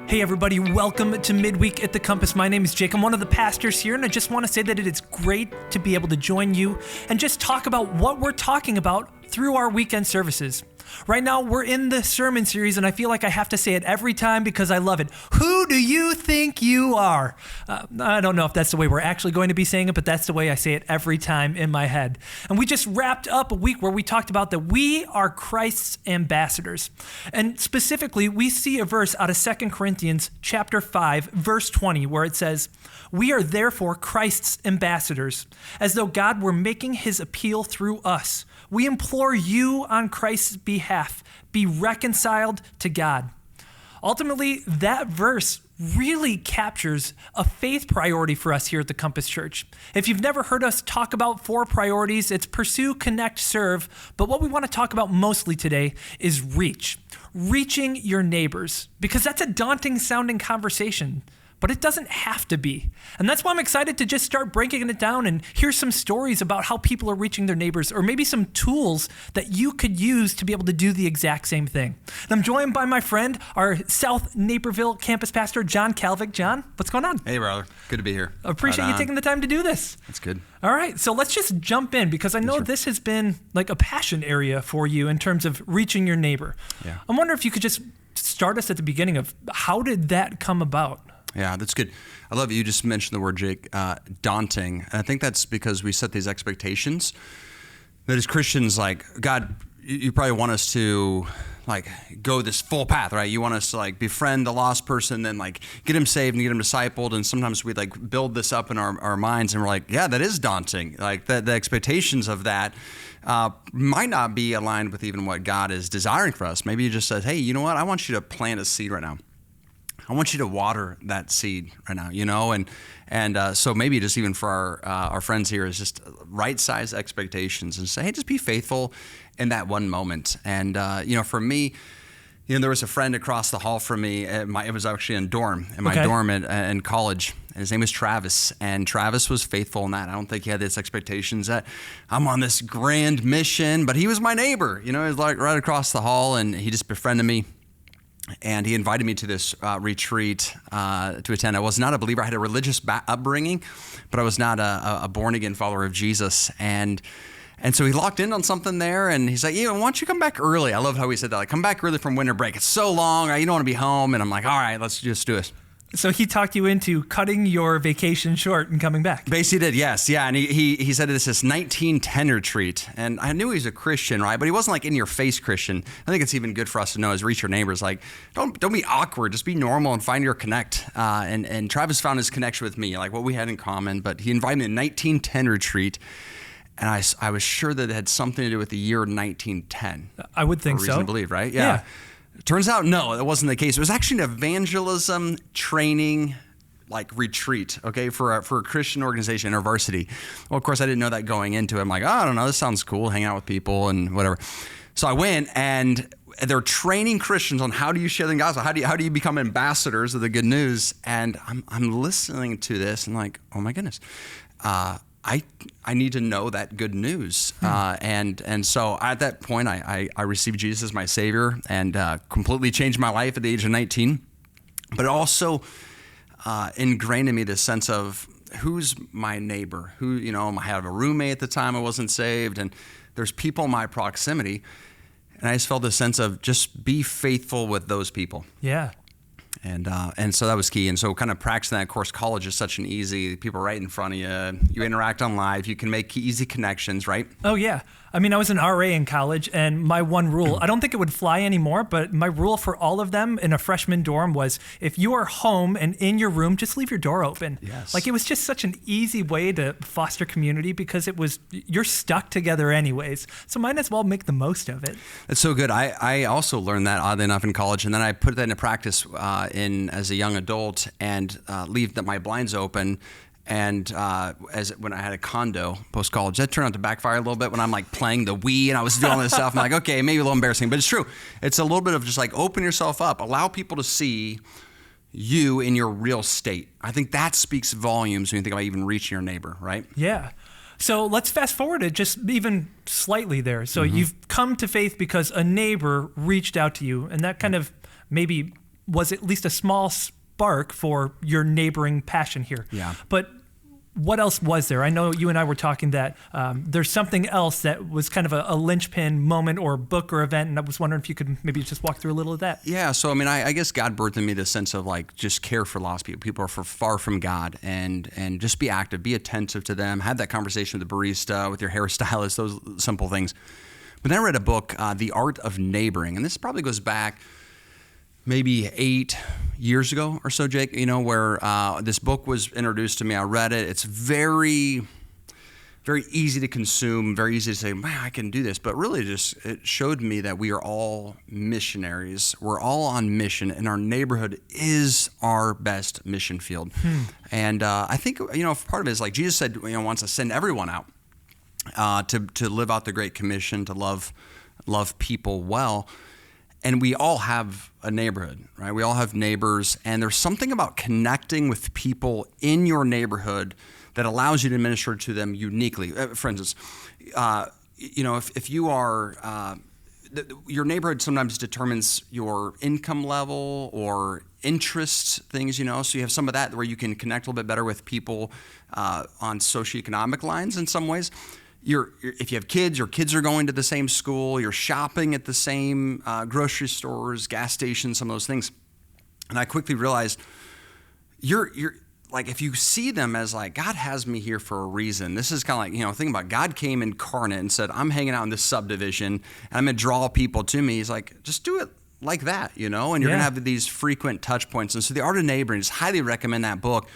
Hey everybody, welcome to Midweek at the Compass. My name is Jake. I'm one of the pastors here, and I just want to say that it is great to be able to join you and just talk about what we're talking about through our weekend services. Right now, we're in the sermon series, and I feel like I have to say it every time because I love it. Who do you think you are? I don't know if that's the way we're actually going to be saying it, but that's the way I say it every time in my head. And we just wrapped up a week where we talked about that we are Christ's ambassadors. And specifically, we see a verse out of 2 Corinthians chapter 5, verse 20, where it says, "We are therefore Christ's ambassadors, as though God were making his appeal through us. We implore you on Christ's behalf, be reconciled to God." Ultimately, that verse really captures a faith priority for us here at the Compass Church. If you've never heard us talk about 4 priorities, it's pursue, connect, serve. But what we want to talk about mostly today is reaching your neighbors, because that's a daunting sounding conversation. But it doesn't have to be. And that's why I'm excited to just start breaking it down and hear some stories about how people are reaching their neighbors, or maybe some tools that you could use to be able to do the exact same thing. And I'm joined by my friend, our South Naperville Campus Pastor, Jon Kalvig. Jon, what's going on? Hey, brother. Good to be here. I appreciate you taking the time to do this. That's good. All right, so let's just jump in, because I know this has been like a passion area for you in terms of reaching your neighbor. Yeah. I wonder if you could just start us at the beginning of how did that come about? Yeah, that's good. I love you just mentioned the word, Jake, daunting. And I think that's because we set these expectations that as Christians, like, God, you probably want us to like go this full path, right? You want us to like befriend the lost person, then like get him saved and get him discipled. And sometimes we like build this up in our minds, and we're like, yeah, that is daunting. Like the expectations of that might not be aligned with even what God is desiring for us. Maybe he just says, hey, you know what? I want you to plant a seed right now. I want you to water that seed right now, you know, and so maybe just even for our friends here is just right-size expectations and say, hey, just be faithful in that one moment. And you know, for me, you know, there was a friend across the hall from me. It was actually in my dorm in college. And his name was Travis, and Travis was faithful in that. I don't think he had these expectations that I'm on this grand mission, but he was my neighbor. You know, he was like right across the hall, and he just befriended me. And he invited me to this retreat to attend. I was not a believer. I had a religious upbringing, but I was not a born-again follower of Jesus. And so he locked in on something there, and he's like, yeah, why don't you come back early? I love how he said that. Like, come back early from winter break. It's so long. Right? You don't want to be home. And I'm like, all right, let's just do it. So he talked you into cutting your vacation short and coming back. Basically did, yes. Yeah, and he said this is 1910 retreat. And I knew he was a Christian, right? But he wasn't like in-your-face Christian. I think it's even good for us to know as reach your neighbors. Like, don't be awkward. Just be normal and find your connect. And Travis found his connection with me, like what we had in common. But he invited me to a 1910 retreat. And I was sure that it had something to do with the year 1910. I would think so. Reason to believe, right? Yeah. Turns out, no, that wasn't the case. It was actually an evangelism training like retreat, okay, for a Christian organization, or varsity. Well, of course, I didn't know that going into it. I'm like, oh, I don't know, this sounds cool, hang out with people and whatever. So I went, and they're training Christians on how do you share the gospel, how do you become ambassadors of the good news. And I'm listening to this and like, oh my goodness, I need to know that good news. And so at that point, I received Jesus as my Savior and completely changed my life at the age of 19. But it also ingrained in me this sense of who's my neighbor? Who, you know, I had a roommate at the time, I wasn't saved, and there's people in my proximity. And I just felt this sense of just be faithful with those people. Yeah. And so that was key. And so kind of practicing that, of course, college is such an easy, people right in front of you. You interact on live. You can make easy connections, right? Oh, yeah. I mean, I was an RA in college, and my one rule, I don't think it would fly anymore, but my rule for all of them in a freshman dorm was if you are home and in your room, just leave your door open. Yes. Like, it was just such an easy way to foster community, because you're stuck together anyways. So might as well make the most of it. That's so good. I also learned that, oddly enough, in college, and then I put that into practice as a young adult, and leave my blinds open. And when I had a condo post-college, that turned out to backfire a little bit when I'm like playing the Wii and I was doing all this stuff. I'm like, okay, maybe a little embarrassing, but it's true. It's a little bit of just like open yourself up, allow people to see you in your real state. I think that speaks volumes when you think about even reaching your neighbor, right? Yeah. So let's fast forward it just even slightly there. So you've come to faith because a neighbor reached out to you, and that kind of maybe was at least a small spark for your neighboring passion here. Yeah. But what else was there? I know you and I were talking that there's something else that was kind of a linchpin moment or book or event, and I was wondering if you could maybe just walk through a little of that. Yeah, so I mean, I guess God birthed in me this sense of like just care for lost people. People are far from God, and just be active, be attentive to them, have that conversation with the barista, with your hairstylist, those simple things. But then I read a book, The Art of Neighboring, and this probably goes back maybe 8 years ago or so, Jake, where this book was introduced to me. I read it. It's very, very easy to consume, very easy to say, man, I can do this. But really it showed me that we are all missionaries. We're all on mission, and our neighborhood is our best mission field. And I think, part of it is like Jesus said, wants to send everyone out to live out the Great Commission, to love people well. And we all have a neighborhood, right? We all have neighbors, and there's something about connecting with people in your neighborhood that allows you to minister to them uniquely. For instance, if you are, your neighborhood sometimes determines your income level or interest things, so you have some of that where you can connect a little bit better with people on socioeconomic lines in some ways. If you have kids, your kids are going to the same school, you're shopping at the same grocery stores, gas stations, some of those things. And I quickly realized you're like, if you see them as like, God has me here for a reason. This is kind of like, think about God came incarnate and said, I'm hanging out in this subdivision and I'm going to draw people to me. He's like, just do it like that, and you're going to have these frequent touch points. And so The Art of Neighboring, just highly recommend that book.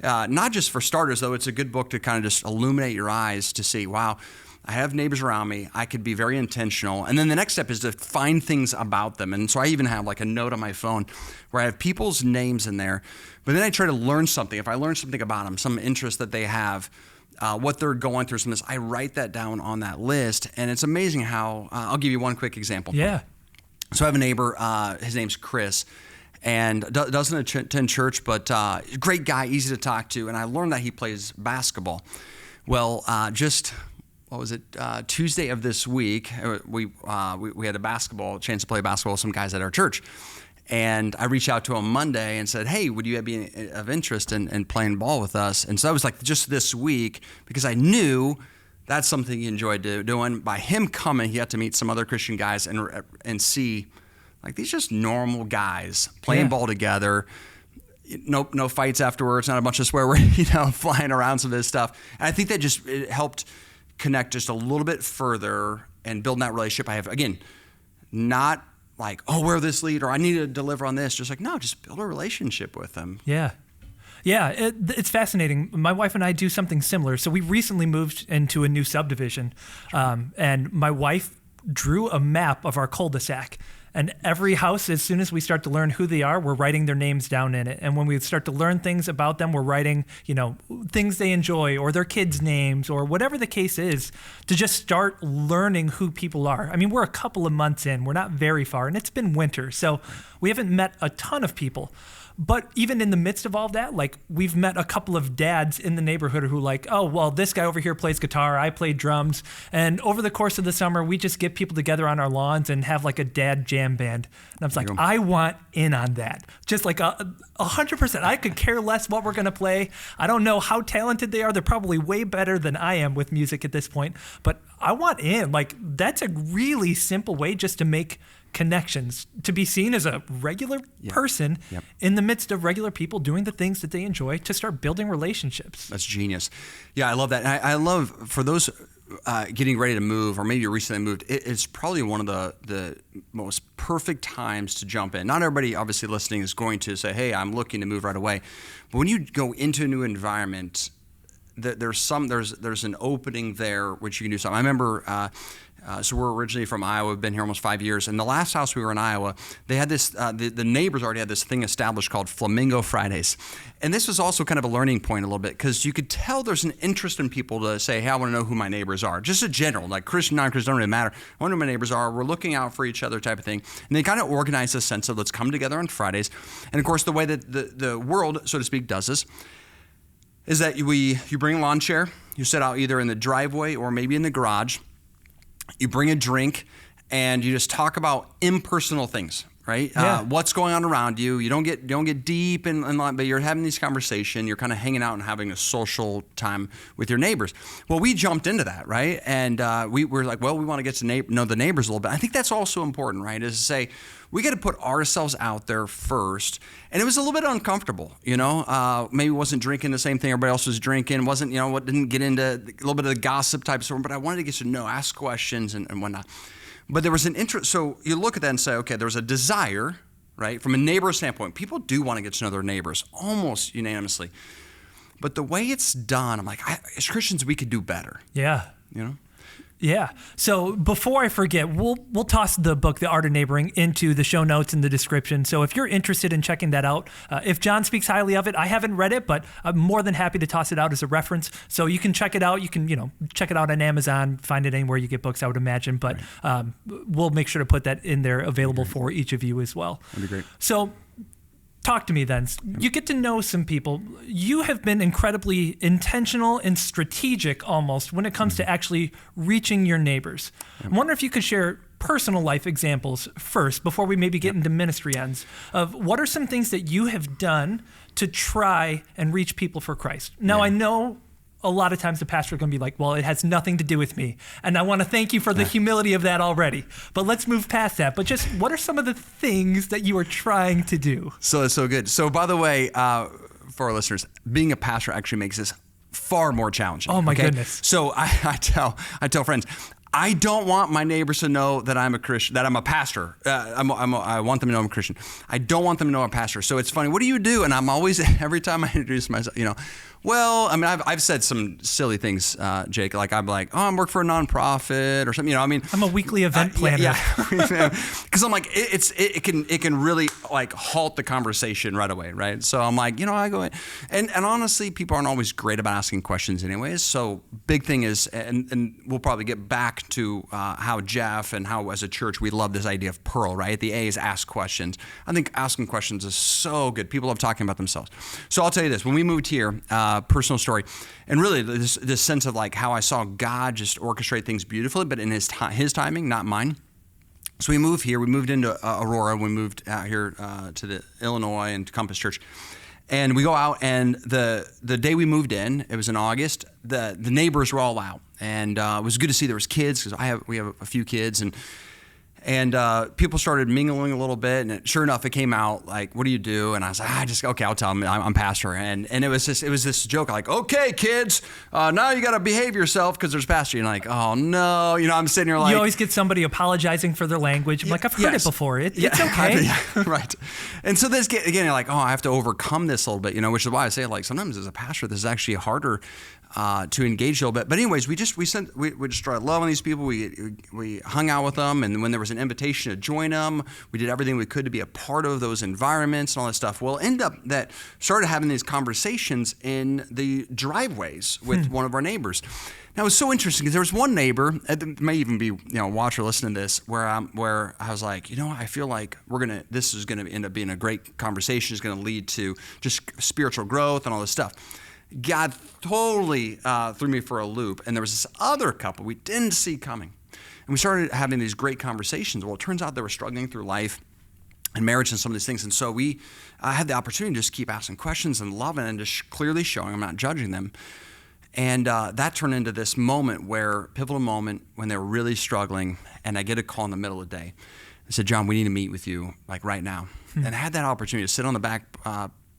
Not just for starters, though, it's a good book to kind of just illuminate your eyes to see, wow, I have neighbors around me. I could be very intentional. And then the next step is to find things about them. And so I even have like a note on my phone where I have people's names in there. But then I try to learn something. If I learn something about them, some interest that they have, what they're going through, some of this, I write that down on that list. And it's amazing how, I'll give you one quick example. Yeah. So I have a neighbor, his name's Chris. And doesn't attend church, but great guy, easy to talk to. And I learned that he plays basketball. Well, Tuesday of this week, we had a chance to play basketball with some guys at our church. And I reached out to him Monday and said, hey, would you be of interest in playing ball with us? And so that was like just this week, because I knew that's something he enjoyed doing. By him coming, he got to meet some other Christian guys and see, like, these just normal guys playing ball together. No fights afterwards, not a bunch of swear words, flying around, some of this stuff. And I think that it helped connect just a little bit further and build that relationship. I have, again, not like, oh, we're this lead or I need to deliver on this. Just like, no, just build a relationship with them. Yeah. Yeah, it's fascinating. My wife and I do something similar. So we recently moved into a new subdivision, and my wife drew a map of our cul-de-sac. And every house, as soon as we start to learn who they are, we're writing their names down in it. And when we start to learn things about them, we're writing, things they enjoy or their kids' names or whatever the case is, to just start learning who people are. I mean, we're a couple of months in. We're not very far, and it's been winter. So we haven't met a ton of people. But even in the midst of all that, like, we've met a couple of dads in the neighborhood who like, oh, well, this guy over here plays guitar, I play drums. And over the course of the summer, we just get people together on our lawns and have like a dad jam band. And I was like, I want in on that. Just like 100%. I could care less what we're going to play. I don't know how talented they are. They're probably way better than I am with music at this point. But I want in. Like, that's a really simple way just to make connections, to be seen as a regular person in the midst of regular people doing the things that they enjoy, to start building relationships. That's genius. Yeah, I love that. And I love, for those getting ready to move, or maybe you recently moved, it's probably one of the most perfect times to jump in. Not everybody obviously listening is going to say, hey, I'm looking to move right away. But when you go into a new environment, there's an opening there which you can do something. I remember, so we're originally from Iowa. We've been here almost 5 years. And the last house we were in Iowa, they had this, the neighbors already had this thing established called Flamingo Fridays. And this was also kind of a learning point a little bit, because you could tell there's an interest in people to say, hey, I want to know who my neighbors are. Just a general, like Christian, non-Christian, don't really matter. I want to know who my neighbors are. We're looking out for each other type of thing. And they kind of organize this sense of let's come together on Fridays. And of course, the way that the world, so to speak, does this is that you bring a lawn chair, you sit out either in the driveway or maybe in the garage, you bring a drink, and you just talk about impersonal things, right? Yeah. What's going on around you? You don't get deep but you're having this conversation. You're kind of hanging out and having a social time with your neighbors. Well, we jumped into that, right? And we were like, well, we want to get to know the neighbors a little bit. I think that's also important, right? Is to say we got to put ourselves out there first. And it was a little bit uncomfortable, maybe wasn't drinking the same thing everybody else was drinking, didn't get into a little bit of the gossip type stuff, but I wanted to get to know, ask questions and whatnot. But there was an interest. So you look at that and say, okay, there was a desire, right? From a neighbor standpoint, people do want to get to know their neighbors almost unanimously. But the way it's done, I'm like, as Christians, we could do better. Yeah. Yeah. So before I forget, we'll toss the book, The Art of Neighboring, into the show notes in the description. So if you're interested in checking that out, if Jon speaks highly of it, I haven't read it, but I'm more than happy to toss it out as a reference. So you can check it out. You can, check it out on Amazon, find it anywhere you get books, I would imagine. But we'll make sure to put that in there available for each of you as well. That'd be great. So talk to me then. You get to know some people. You have been incredibly intentional and strategic almost when it comes to actually reaching your neighbors. I wonder if you could share personal life examples first before we maybe get into ministry ends of what are some things that you have done to try and reach people for Christ. Now, I know a lot of times the pastor is going to be like, well, it has nothing to do with me. And I want to thank you for the humility of that already. But let's move past that. But just what are some of the things that you are trying to do? So it's so good. So by the way, for our listeners, being a pastor actually makes this far more challenging. Oh my goodness. So I tell friends, I don't want my neighbors to know that I'm a Christian, that I'm a pastor. I want them to know I'm a Christian. I don't want them to know I'm a pastor. So it's funny. What do you do? And I'm always, every time I introduce myself, well, I mean, I've said some silly things, Jake. Like I'm like, oh, I work for a nonprofit or something. I'm a weekly event planner. Yeah, because I'm like, it can really like halt the conversation right away, right? So I'm like, I go in, and honestly, people aren't always great about asking questions, anyways. So big thing is, and we'll probably get back to how Jeff and how as a church we love this idea of Pearl, right? The A is ask questions. I think asking questions is so good. People love talking about themselves. So I'll tell you this: when we moved here. Personal story, and really this sense of like how I saw God just orchestrate things beautifully, but in his timing, not mine. So we moved here. We moved into Aurora. We moved out here to the Illinois and Campus Church, and we go out. And the day we moved in, it was in August. The neighbors were all out, and it was good to see there was kids because we have a few kids and people started mingling a little bit, and sure enough, it came out like, "What do you do?" And I was like, "Okay, I'll tell them I'm pastor." And it was this joke like, "Okay, kids, now you got to behave yourself because there's pastor." And like, "Oh no," I'm sitting here like, you always get somebody apologizing for their language. I'm like, I've heard it before. It's okay, right? And so this again, you're like, "Oh, I have to overcome this a little bit," which is why I say like sometimes as a pastor, this is actually harder. To engage a little bit, but anyways, we just started loving these people. We hung out with them, and when there was an invitation to join them, we did everything we could to be a part of those environments and all that stuff. Well, end up that started having these conversations in the driveways with one of our neighbors. Now it was so interesting because there was one neighbor, it may even be watch or listen to this, where I was like, I feel like this is gonna end up being a great conversation. It's gonna lead to just spiritual growth and all this stuff. God totally threw me for a loop, and there was this other couple we didn't see coming, and we started having these great conversations. Well, it turns out they were struggling through life and marriage and some of these things, and so we had the opportunity to just keep asking questions and loving and just clearly showing I'm not judging them, and that turned into this pivotal moment when they were really struggling, and I get a call in the middle of the day. I said, "Jon, we need to meet with you like right now," and I had that opportunity to sit on the back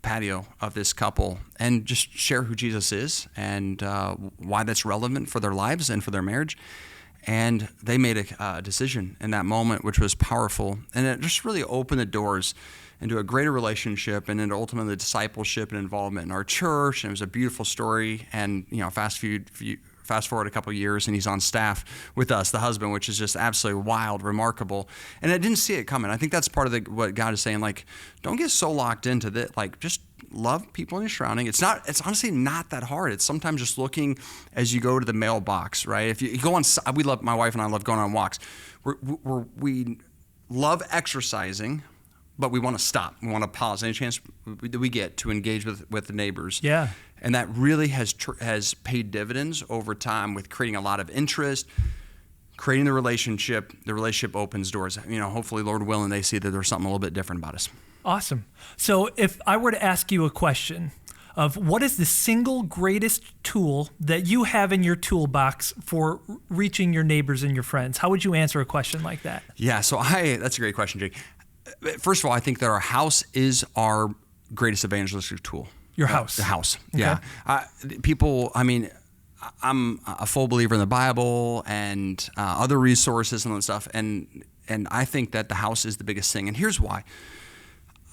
patio of this couple and just share who Jesus is and why that's relevant for their lives and for their marriage. And they made a decision in that moment, which was powerful. And it just really opened the doors into a greater relationship and into ultimately discipleship and involvement in our church. And it was a beautiful story. And, fast forward a couple of years, and he's on staff with us, the husband, which is just absolutely wild, remarkable. And I didn't see it coming. I think that's part of what God is saying, like, don't get so locked into that. Like, just love people in your surrounding. It's honestly not that hard. It's sometimes just looking as you go to the mailbox, right? If you go on, my wife and I love going on walks. We love exercising, but we want to stop. We want to pause any chance that we get to engage with the neighbors. Yeah. And that really has paid dividends over time with creating a lot of interest, creating the relationship opens doors. Hopefully, Lord willing, they see that there's something a little bit different about us. Awesome. So if I were to ask you a question of what is the single greatest tool that you have in your toolbox for reaching your neighbors and your friends, how would you answer a question like that? Yeah, that's a great question, Jake. First of all, I think that our house is our greatest evangelistic tool. Your house? The house, okay. Yeah. I'm a full believer in the Bible and other resources and all that stuff, and I think that the house is the biggest thing. And here's why.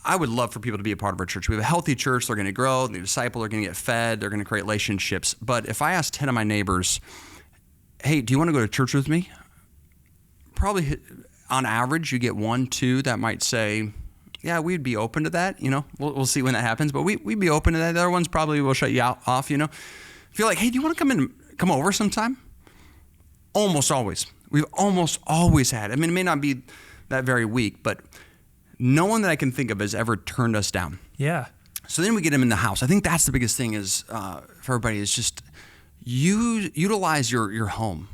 I would love for people to be a part of our church. We have a healthy church. They're going to grow. They're disciple. They're going to get fed. They're going to create relationships. But if I ask 10 of my neighbors, hey, do you want to go to church with me? Probably on average, you get 1, 2 that might say, yeah, we'd be open to that. We'll see when that happens. But we'd be open to that. The other ones probably will shut you off. If you're like, hey, do you want to come over sometime? Almost always. We've almost always had. It may not be that very week, but no one that I can think of has ever turned us down. Yeah. So then we get them in the house. I think that's the biggest thing is for everybody is just utilize your home.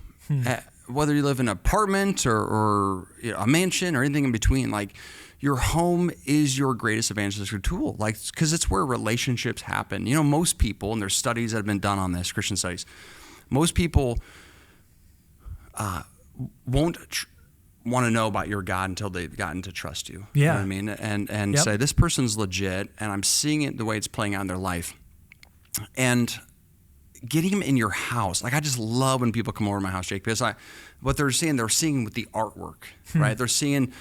Whether you live in an apartment or a mansion or anything in between, like your home is your greatest evangelistic tool, because it's where relationships happen. Most people, and there's studies that have been done on this, Christian studies, most people won't want to know about your God until they've gotten to trust you. Yeah. You know what I mean? And Yep. say, this person's legit, and I'm seeing it the way it's playing out in their life. And getting them in your house. I just love when people come over to my house, Jake, because what they're seeing with the artwork, right? They're seeing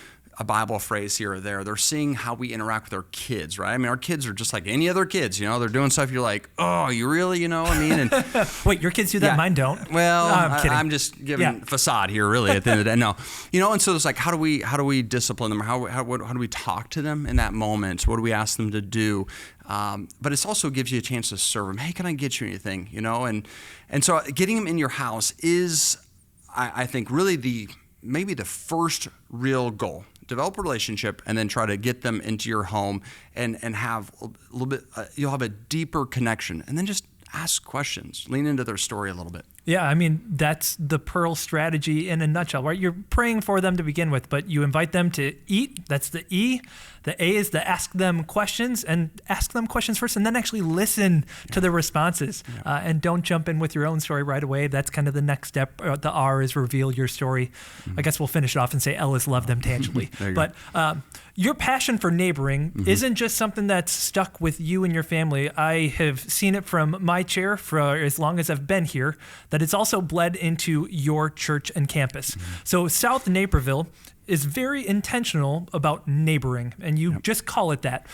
a Bible phrase here or there. They're seeing how we interact with our kids, right? Our kids are just like any other kids, they're doing stuff. You're like, oh, you really, And Wait, your kids do that? Yeah. Mine don't. Well, No, I'm kidding. I'm just giving facade here, really, at the end of the day. No, and so it's like, how do we discipline them? How do we talk to them in that moment? What do we ask them to do? But it also gives you a chance to serve them. Hey, can I get you anything? And so getting them in your house is, I think, really maybe the first real goal. Develop a relationship and then try to get them into your home and have a little bit, you'll have a deeper connection, and then just ask questions, lean into their story a little bit. Yeah, that's the Pearl strategy in a nutshell, right? You're praying for them to begin with, but you invite them to eat. That's the E. The A is to ask them questions, and ask them questions first, and then actually listen to their responses. And don't jump in with your own story right away. That's kind of the next step. The R is reveal your story. I guess we'll finish it off and say L is love them tangibly. But your passion for neighboring isn't just something that's stuck with you and your family. I have seen it from my chair for as long as I've been here, that it's also bled into your church and campus. So South Naperville is very intentional about neighboring, and you just call it that.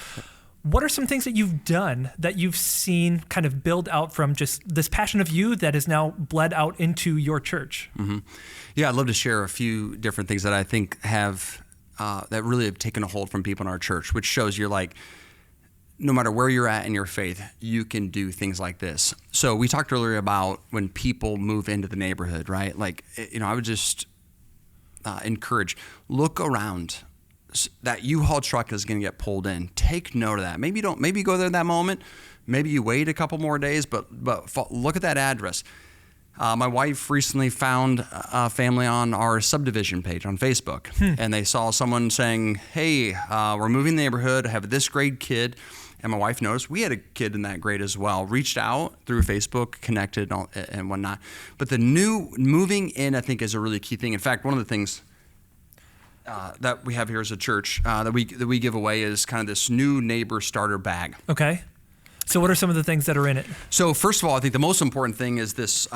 What are some things that you've done that you've seen kind of build out from just this passion of you that is now bled out into your church? Yeah, I'd love to share a few different things that I think have that really have taken a hold from people in our church, which shows you're like, no matter where you're at in your faith, you can do things like this. So we talked earlier about when people move into the neighborhood, right? I would just encourage, look around. That U-Haul truck is going to get pulled in. Take note of that. Maybe you go there at that moment. Maybe you wait a couple more days, but look at that address. My wife recently found a family on our subdivision page on Facebook, and they saw someone saying, hey, we're moving the neighborhood. I have this grade kid. And my wife noticed we had a kid in that grade as well, reached out through Facebook, connected and whatnot. But the new moving in, I think, is a really key thing. In fact, one of the things that we have here as a church that we give away is kind of this new neighbor starter bag. Okay. So what are some of the things that are in it? So first of all, I think the most important thing is this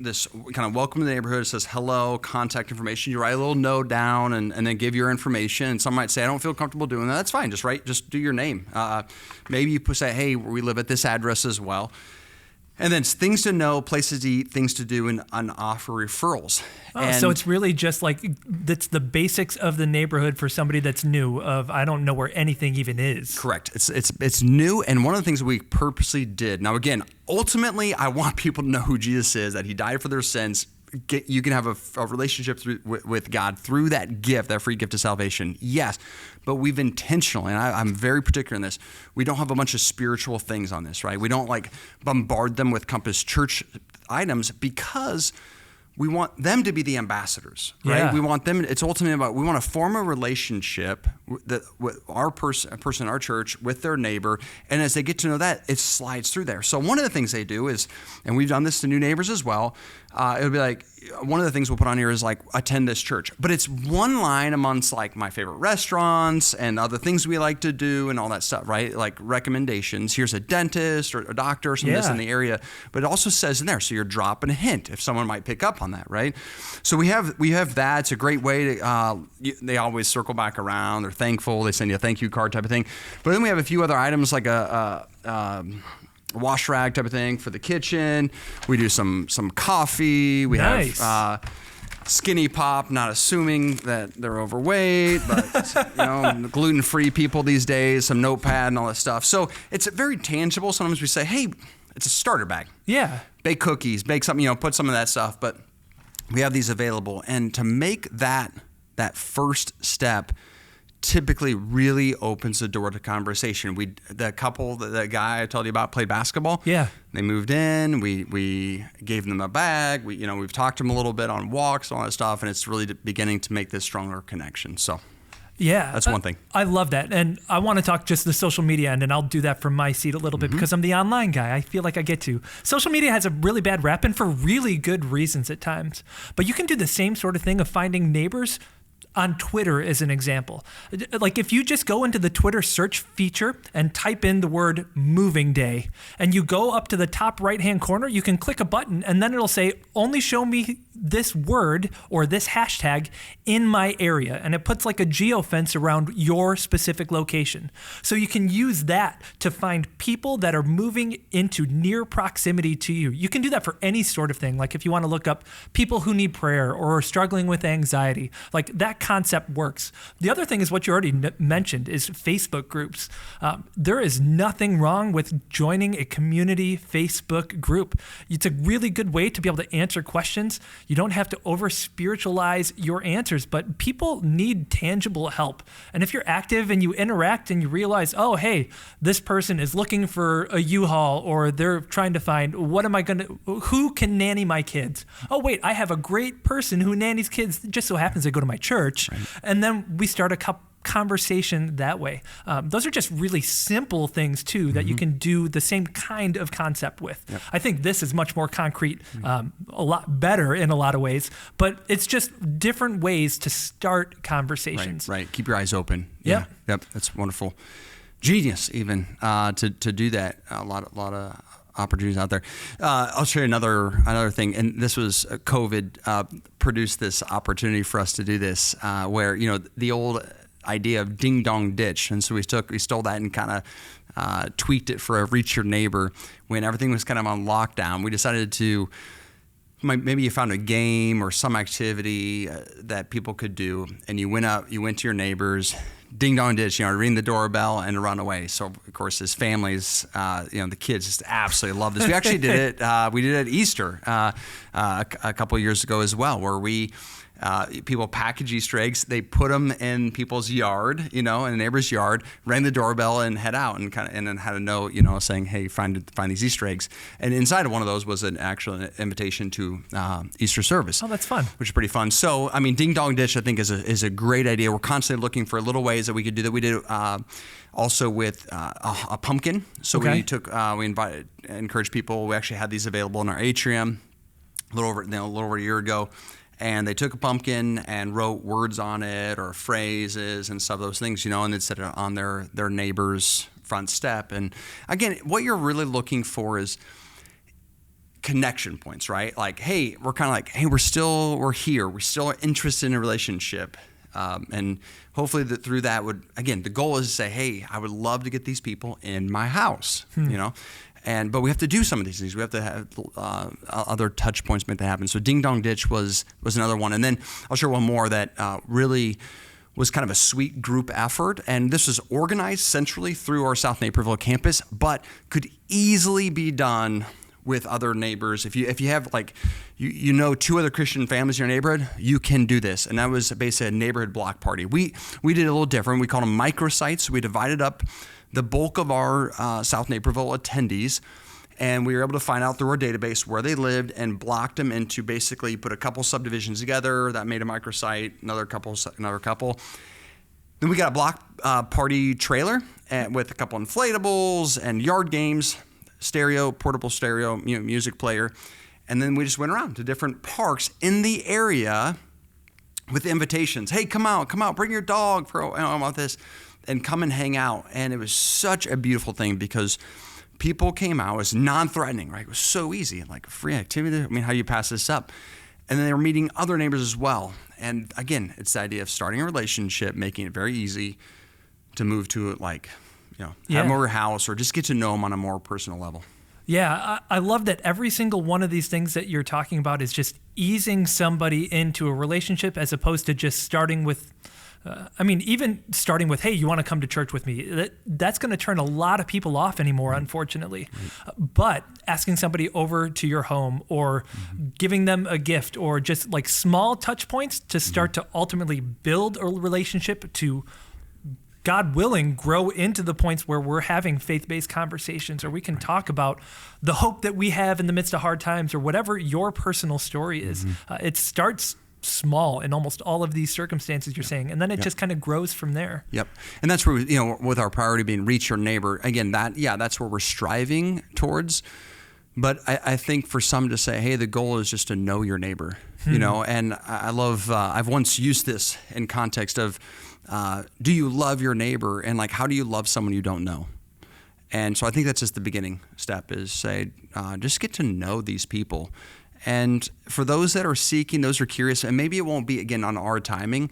this kind of welcome to the neighborhood. It says hello, contact information. You write a little note down and then give your information. And some might say, I don't feel comfortable doing that. That's fine. Just do your name. Maybe you say, hey, we live at this address as well. And then things to know, places to eat, things to do, and offer referrals. So it's really just like, that's the basics of the neighborhood for somebody that's new, of I don't know where anything even is. Correct. It's new, and one of the things we purposely did. Now again, ultimately, I want people to know who Jesus is, that he died for their sins. You can have a relationship with God through that gift, that free gift of salvation. Yes, but we've intentionally, and I'm very particular in this, we don't have a bunch of spiritual things on this, right? We don't bombard them with Compass Church items, because we want them to be the ambassadors, right? Yeah. We want them. It's ultimately about, we want to form a relationship with our person in our church with their neighbor, and as they get to know that, it slides through there. So one of the things they do is, and we've done this to new neighbors as well. It would be like, one of the things we'll put on here is like, attend this church, but it's one line amongst like my favorite restaurants and other things we like to do and all that stuff, right? Like recommendations. Here's a dentist or a doctor or something that's in the area, but it also says in there, so you're dropping a hint if someone might pick up on that, right? So we have that. It's a great way to. They always circle back around. They're thankful. They send you a thank you card type of thing. But then we have a few other items like a wash rag type of thing for the kitchen. We do some coffee. We have Skinny Pop, not assuming that they're overweight, but gluten-free people these days, some notepad and all that stuff. So it's very tangible. Sometimes we say, hey, it's a starter bag. Yeah. Bake cookies, bake something, put some of that stuff. But we have these available. And to make that first step typically really opens the door to conversation. The guy I told you about played basketball. Yeah. They moved in. We gave them a bag. We've talked to them a little bit on walks and all that stuff, and it's really beginning to make this stronger connection. So yeah, that's one thing. I love that. And I want to talk just the social media end, and I'll do that from my seat a little bit because I'm the online guy. I feel like I get to. Social media has a really bad rap, and for really good reasons at times. But you can do the same sort of thing of finding neighbors on Twitter as an example. Like if you just go into the Twitter search feature and type in the word moving day, and you go up to the top right-hand corner, you can click a button and then it'll say, only show me this word or this hashtag in my area. And it puts like a geofence around your specific location. So you can use that to find people that are moving into near proximity to you. You can do that for any sort of thing. Like if you want to look up people who need prayer or are struggling with anxiety, like that concept works. The other thing is what you already mentioned is Facebook groups. There is nothing wrong with joining a community Facebook group. It's a really good way to be able to answer questions. You don't have to over spiritualize your answers, but people need tangible help. And if you're active and you interact and you realize, oh, hey, this person is looking for a U-Haul, or they're trying to find, who can nanny my kids? Oh, wait, I have a great person who nannies kids. It just so happens they go to my church. Right. And then we start a conversation that way. Those are just really simple things too that you can do the same kind of concept with. Yep. I think this is much more concrete, a lot better in a lot of ways, but it's just different ways to start conversations. Right. Keep your eyes open. Yep. Yep. That's wonderful. Genius, even to do that. A lot of opportunities out there. I'll show you another thing, and this was COVID produced this opportunity for us to do this, where the old idea of ding dong ditch, and so we stole that and kind of tweaked it for a reach your neighbor. When everything was kind of on lockdown, we decided to maybe you found a game or some activity that people could do, and you went to your neighbors. Ding dong ditch, ring the doorbell and run away. So of course, as families, the kids just absolutely love this. We actually did it. We did it at Easter a couple of years ago as well, where people package Easter eggs. They put them in people's yard, in a neighbor's yard, rang the doorbell and head out, and then had a note, saying, "Hey, find these Easter eggs." And inside of one of those was an actual invitation to Easter service. Oh, that's fun. Which is pretty fun. So, Ding Dong Ditch, I think, is a great idea. We're constantly looking for little ways that we could do that. We did also with a pumpkin. So we encouraged people. We actually had these available in our atrium a little over a year ago. And they took a pumpkin and wrote words on it or phrases and stuff, those things, and then set it on their neighbor's front step. And again, what you're really looking for is connection points, right? Like, hey, we're kind of like, hey, we're here. We still are interested in a relationship. And hopefully through that the goal is to say, hey, I would love to get these people in my house, but we have to do some of these things. We have to have other touch points to make that happen. So Ding Dong Ditch was another one. And then I'll share one more that really was kind of a sweet group effort. And this was organized centrally through our South Naperville campus, but could easily be done with other neighbors. If you have two other Christian families in your neighborhood, you can do this. And that was basically a neighborhood block party. We did a little different. We called them microsites. We divided up the bulk of our South Naperville attendees And we were able to find out through our database where they lived and blocked them into basically put a couple subdivisions together. That made a microsite, another couple. Then we got a block party trailer with a couple inflatables and yard games, stereo, portable stereo, music player. And then we just went around to different parks in the area with invitations. Hey, come out, bring your dog for about this, and come and hang out. And it was such a beautiful thing because people came out. It was non-threatening, right? It was so easy, like a free activity. I mean, how do you pass this up? And then they were meeting other neighbors as well. And again, it's the idea of starting a relationship, making it very easy to move to it, like, have them over your house or just get to know them on a more personal level. Yeah, I love that every single one of these things that you're talking about is just easing somebody into a relationship as opposed to just starting with, even starting with, hey, you want to come to church with me? That's going to turn a lot of people off anymore, unfortunately. But asking somebody over to your home or giving them a gift or just like small touch points to start to ultimately build a relationship to, God willing, grow into the points where we're having faith-based conversations or we can talk about the hope that we have in the midst of hard times or whatever your personal story is. It starts small in almost all of these circumstances you're saying, and then it just kind of grows from there. Yep. And that's where, with our priority being reach your neighbor, again, that's where we're striving towards. But I think for some to say, hey, the goal is just to know your neighbor, and I love, I've once used this in context of, do you love your neighbor? And like, how do you love someone you don't know? And so I think that's just the beginning step is say, just get to know these people. And for those that are seeking, those are curious, and maybe it won't be again on our timing,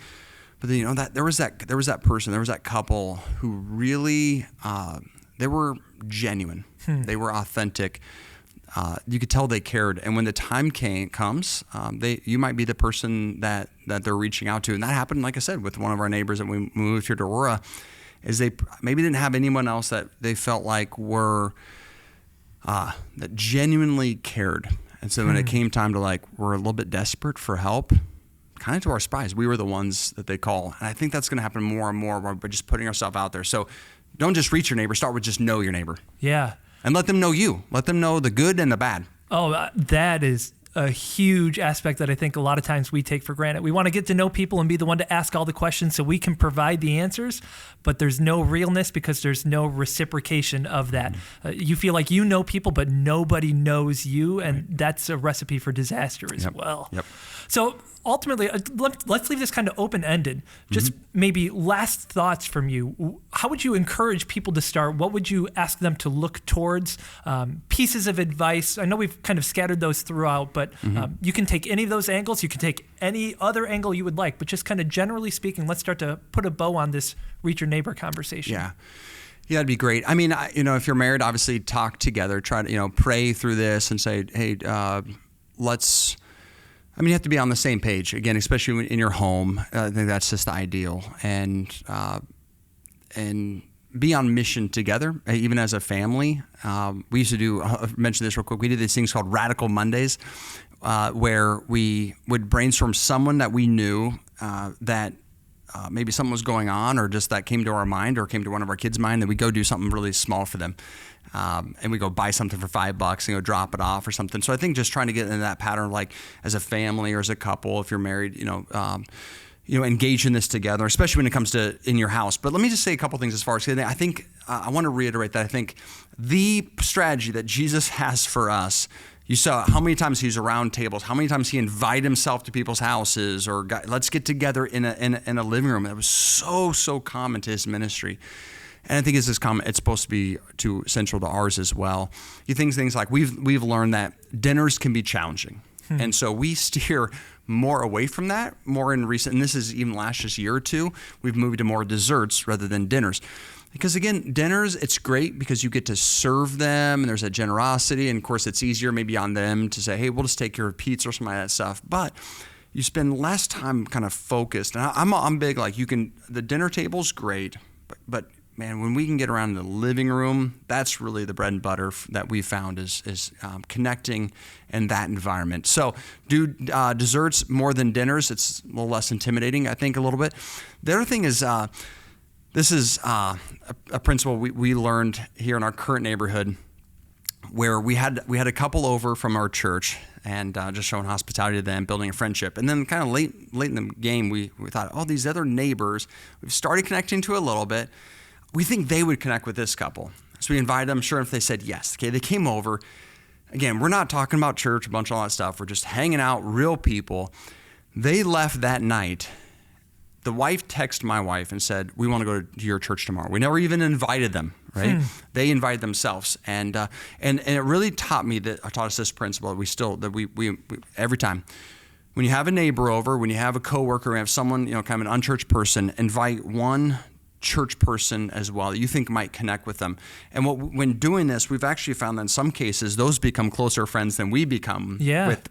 but then, that there was that person, there was that couple who really, they were genuine. They were authentic. You could tell they cared. And when the time comes, you might be the person that they're reaching out to. And that happened, like I said, with one of our neighbors that we moved here to Aurora, is they maybe didn't have anyone else that they felt like were, that genuinely cared. And so when it came time to we're a little bit desperate for help, kind of to our surprise, we were the ones that they call. And I think that's going to happen more and more by just putting ourselves out there. So don't just reach your neighbor, start with just know your neighbor. Yeah. And let them know you. Let them know the good and the bad. Oh, that is a huge aspect that I think a lot of times we take for granted. We want to get to know people and be the one to ask all the questions so we can provide the answers, but there's no realness because there's no reciprocation of that. You feel like you know people, but nobody knows you, and that's a recipe for disaster as well. Yep. So ultimately, let's leave this kind of open-ended. Just maybe last thoughts from you. How would you encourage people to start? What would you ask them to look towards? Pieces of advice. I know we've kind of scattered those throughout, but you can take any of those angles. You can take any other angle you would like, but just kind of generally speaking, let's start to put a bow on this reach your neighbor conversation. Yeah, it'd be great. I mean, if you're married, obviously talk together, try to, pray through this and say, hey, you have to be on the same page, again, especially in your home. I think that's just the ideal. And be on mission together, even as a family. We used to do, I'll mention this real quick, we did these things called Radical Mondays, where we would brainstorm someone that we knew that maybe something was going on or just that came to our mind or came to one of our kids' mind, that we go do something really small for them. And we go buy something for $5 and go drop it off or something. So I think just trying to get into that pattern, like as a family or as a couple, if you're married, engage in this together, especially when it comes to in your house. But let me just say a couple things as far as I think I want to reiterate that I think the strategy that Jesus has for us, you saw how many times he's around tables, how many times he invited himself to people's houses or let's get together in a living room. That was so common to his ministry. And I think it's supposed to be too central to ours as well. You think things like we've learned that dinners can be challenging. And so we steer more away from that, more in recent, and this is even last just year or two, we've moved to more desserts rather than dinners. Because again, dinners, it's great because you get to serve them and there's a generosity. And of course, it's easier maybe on them to say, hey, we'll just take care of pizza or some of that stuff. But you spend less time kind of focused. And I'm big, the dinner table's great, but man, when we can get around in the living room, that's really the bread and butter that we found is connecting in that environment. So do desserts more than dinners. It's a little less intimidating, I think, a little bit. The other thing is, this is a principle we learned here in our current neighborhood. where we had a couple over from our church and just showing hospitality to them, building a friendship. And then kind of late in the game, we thought, oh, these other neighbors, we've started connecting to a little bit. We think they would connect with this couple. So we invited them. Sure enough, they said yes. Okay, they came over. Again, we're not talking about church, a bunch of all that stuff. We're just hanging out, real people. They left that night. The wife texted my wife and said, we want to go to your church tomorrow. We never even invited them, right? They invited themselves. And it really taught us this principle that we every time, when you have a neighbor over, when you have a coworker, when you have someone, kind of an unchurched person, invite one church person as well that you think might connect with them. And when doing this, we've actually found that in some cases those become closer friends than we become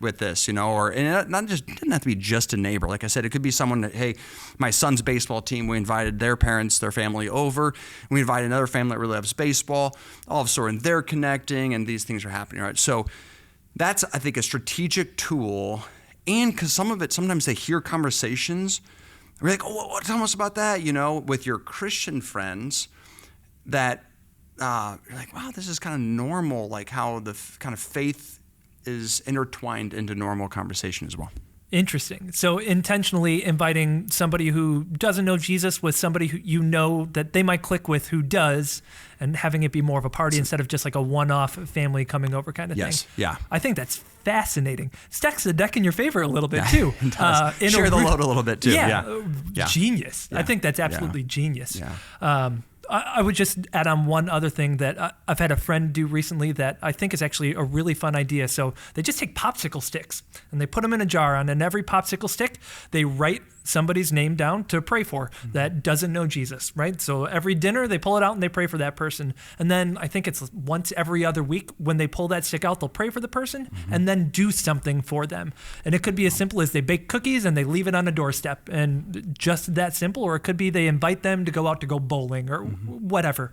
with this, and it doesn't have to be just a neighbor. Like I said, it could be someone that, hey, my son's baseball team, we invited their parents, their family over. We invited another family that really loves baseball. All of a sudden they're connecting and these things are happening, right? So that's, I think, a strategic tool. And because sometimes they hear conversations, we're like, oh, tell us about that, with your Christian friends that you're like, wow, this is kind of normal, like how the kind of faith is intertwined into normal conversation as well. Interesting. So intentionally inviting somebody who doesn't know Jesus with somebody who that they might click with who does, and having it be more of a party instead of just like a one-off family coming over kind of thing. Yes, yeah. I think that's fascinating. Stacks the deck in your favor a little bit too. Share the load a little bit too. Yeah. Genius. Yeah. I think that's absolutely genius. Yeah. I would just add on one other thing that I've had a friend do recently that I think is actually a really fun idea. So they just take popsicle sticks and they put them in a jar, and in every popsicle stick, they write somebody's name down to pray for that doesn't know Jesus, right? So every dinner, they pull it out and they pray for that person. And then I think it's once every other week when they pull that stick out, they'll pray for the person and then do something for them. And it could be as simple as they bake cookies and they leave it on a doorstep, and just that simple. Or it could be they invite them to go out to go bowling or whatever.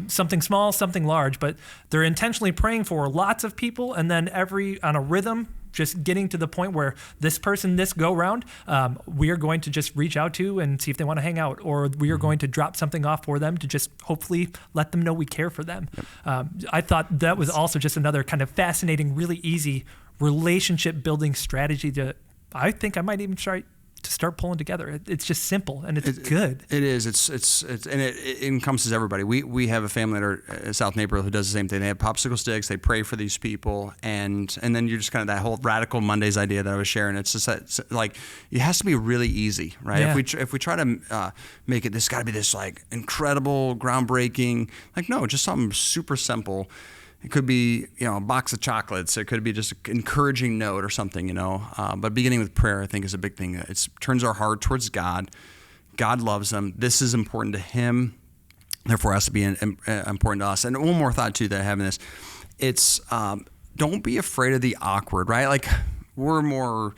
Something small, something large, but they're intentionally praying for lots of people, and then on a rhythm, just getting to the point where this person, this go round, we are going to just reach out to and see if they want to hang out, or we are going to drop something off for them to just hopefully let them know we care for them. Yep. I thought that was also just another kind of fascinating, really easy relationship building strategy that I think I might even try to start pulling together. It's just simple and it's good. It is. It's and it encompasses everybody. We have a family at South Naperville who does the same thing. They have popsicle sticks. They pray for these people, and then you're just kind of that whole radical Mondays idea that I was sharing. It's just that, it's like, it has to be really easy, right? Yeah. If we try to make it, this got to be this like incredible, groundbreaking. Like, no, just something super simple. It could be, a box of chocolates. It could be just an encouraging note or something, But beginning with prayer, I think, is a big thing. It turns our heart towards God. God loves them. This is important to Him. Therefore, it has to be important to us. And one more thought, too, that I have in this. It's don't be afraid of the awkward, right? Like, we're more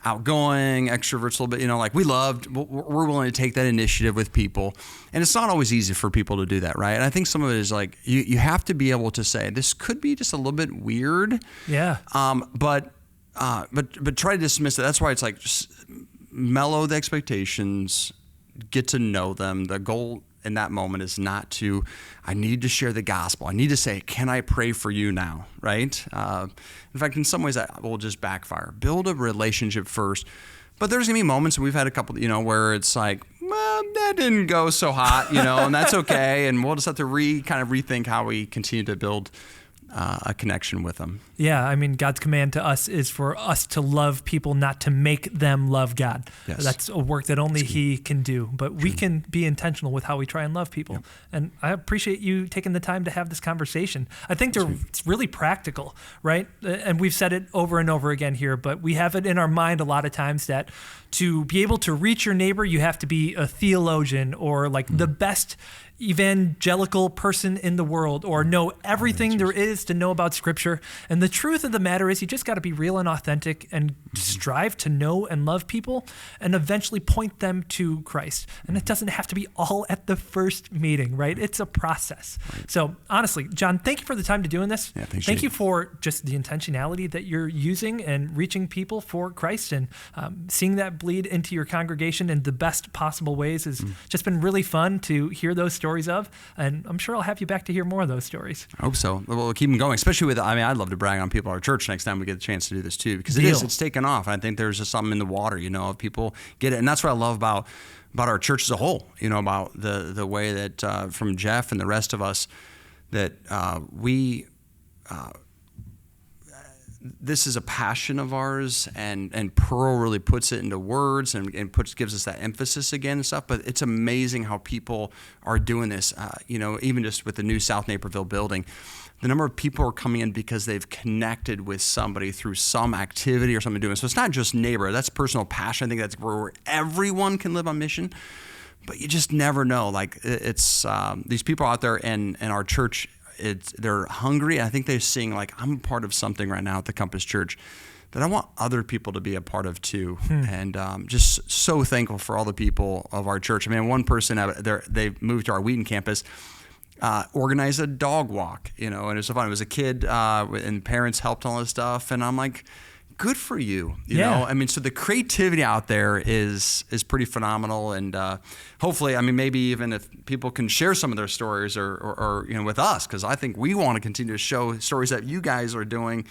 outgoing, extroverts a little bit, we're willing to take that initiative with people. And it's not always easy for people to do that, right? And I think some of it is like, you have to be able to say, this could be just a little bit weird. Yeah. But try to dismiss it. That's why it's like, just mellow the expectations, get to know them. The goal in that moment is not to, I need to share the gospel. I need to say, can I pray for you now, right? In fact, in some ways that will just backfire. Build a relationship first. But there's going to be moments, and we've had a couple, where it's like, well, that didn't go so hot, and that's okay. And we'll just have to rethink how we continue to build a connection with them. Yeah, I mean, God's command to us is for us to love people, not to make them love God. Yes. That's a work that only He can do. But we can be intentional with how we try and love people. Yep. And I appreciate you taking the time to have this conversation. I think it's really practical, right? And we've said it over and over again here, but we have it in our mind a lot of times that to be able to reach your neighbor, you have to be a theologian or like the best evangelical person in the world, or know everything there is to know about Scripture. And the truth of the matter is, you just got to be real and authentic and strive to know and love people and eventually point them to Christ. And it doesn't have to be all at the first meeting, right? It's a process. So honestly, Jon, thank you for the time to doing this. Yeah, thank you for just the intentionality that you're using and reaching people for Christ, and seeing that bleed into your congregation in the best possible ways has just been really fun to hear those stories stories of, and I'm sure I'll have you back to hear more of those stories. I hope so. We'll keep them going, especially with, I'd love to brag on people at our church next time we get the chance to do this too, because it's taken off. I think there's just something in the water, if people get it. And that's what I love about our church as a whole, about the way that from Jeff and the rest of us, that we this is a passion of ours, and Pearl really puts it into words and gives us that emphasis again and stuff. But it's amazing how people are doing this. Even just with the new South Naperville building, the number of people are coming in because they've connected with somebody through some activity or something doing. So it's not just neighbor; that's personal passion. I think that's where everyone can live on mission. But you just never know. Like it's these people out there in our church. They're hungry. I think they're seeing I'm a part of something right now at the Compass Church that I want other people to be a part of too. And just so thankful for all the people of our church. One person, they moved to our Wheaton campus, organized a dog walk, and it was so fun. It was a kid and parents helped all this stuff. And I'm like, good for you, you know? So the creativity out there is pretty phenomenal. And hopefully, maybe even if people can share some of their stories or with us, because I think we want to continue to show stories that you guys are doing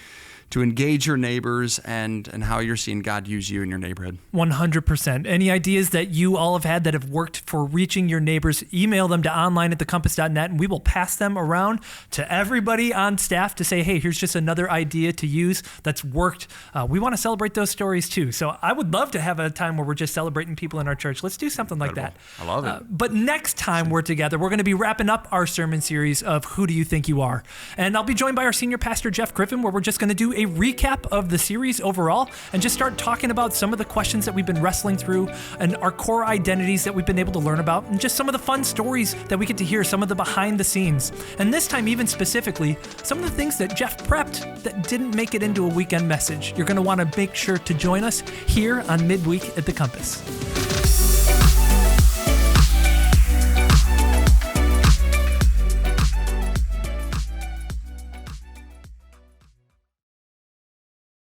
to engage your neighbors and how you're seeing God use you in your neighborhood. 100%. Any ideas that you all have had that have worked for reaching your neighbors, email them to online@thecompass.net, and we will pass them around to everybody on staff to say, hey, here's just another idea to use that's worked. We want to celebrate those stories too. So I would love to have a time where we're just celebrating people in our church. Let's do something like that. I love it. But next time we're together, we're going to be wrapping up our sermon series of Who Do You Think You Are? And I'll be joined by our senior pastor, Jeff Griffin, where we're just going to do a recap of the series overall and just start talking about some of the questions that we've been wrestling through and our core identities that we've been able to learn about and just some of the fun stories that we get to hear, some of the behind the scenes. And this time, even specifically, some of the things that Jeff prepped that didn't make it into a weekend message. You're going to want to make sure to join us here on Midweek at the Compass.